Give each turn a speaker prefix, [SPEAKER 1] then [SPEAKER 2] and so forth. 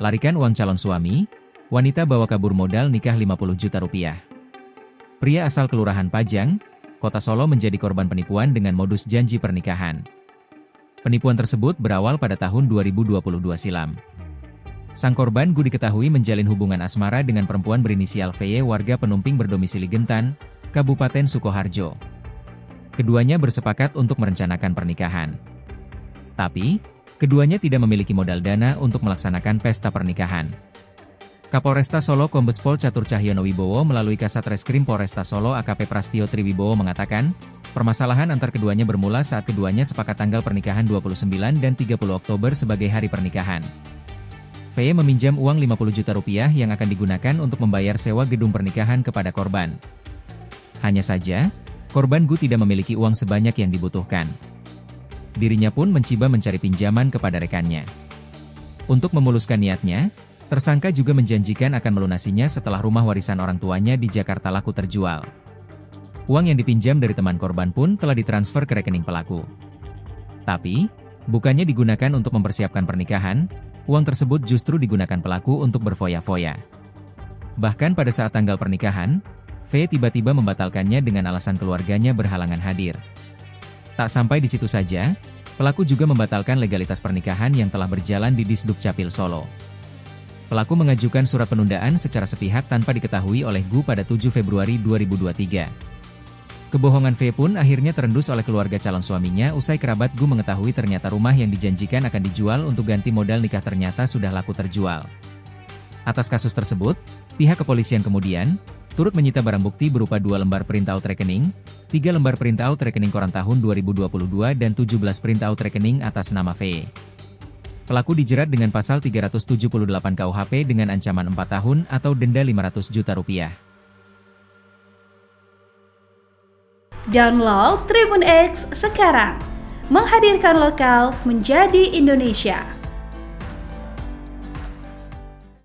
[SPEAKER 1] Larikan uang calon suami, wanita bawa kabur modal nikah 50 juta rupiah. Pria asal Kelurahan Pajang, Kota Solo menjadi korban penipuan dengan modus janji pernikahan. Penipuan tersebut berawal pada tahun 2022 silam. Sang korban Gu diketahui menjalin hubungan asmara dengan perempuan berinisial VY warga Penumping berdomisili Gentan, Kabupaten Sukoharjo. Keduanya bersepakat untuk merencanakan pernikahan. Tapi, keduanya tidak memiliki modal dana untuk melaksanakan pesta pernikahan. Kapolresta Solo Kombes Pol Catur Cahyono Wibowo melalui Kasat Reskrim Polresta Solo AKP Prastio Triwibowo mengatakan, permasalahan antar keduanya bermula saat keduanya sepakat tanggal pernikahan 29 dan 30 Oktober sebagai hari pernikahan. VY meminjam uang 50 juta rupiah yang akan digunakan untuk membayar sewa gedung pernikahan kepada korban. Hanya saja, korban Gu tidak memiliki uang sebanyak yang dibutuhkan. Dirinya pun mencoba mencari pinjaman kepada rekannya. Untuk memuluskan niatnya, tersangka juga menjanjikan akan melunasinya setelah rumah warisan orang tuanya di Jakarta laku terjual. Uang yang dipinjam dari teman korban pun telah ditransfer ke rekening pelaku. Tapi, bukannya digunakan untuk mempersiapkan pernikahan, uang tersebut justru digunakan pelaku untuk berfoya-foya. Bahkan pada saat tanggal pernikahan, VY tiba-tiba membatalkannya dengan alasan keluarganya berhalangan hadir. Tak sampai di situ saja, pelaku juga membatalkan legalitas pernikahan yang telah berjalan di Disduk Capil Solo. Pelaku mengajukan surat penundaan secara sepihak tanpa diketahui oleh Gu pada 7 Februari 2023. Kebohongan VY pun akhirnya terendus oleh keluarga calon suaminya usai kerabat Gu mengetahui ternyata rumah yang dijanjikan akan dijual untuk ganti modal nikah ternyata sudah laku terjual. Atas kasus tersebut, pihak kepolisian kemudian turut menyita barang bukti berupa 2 lembar printout rekening, 3 lembar printout rekening koran tahun 2022 dan 17 printout rekening atas nama VY. Pelaku dijerat dengan pasal 378 KUHP dengan ancaman 4 tahun atau denda 500 juta rupiah.
[SPEAKER 2] Download Tribun X sekarang, menghadirkan lokal menjadi Indonesia.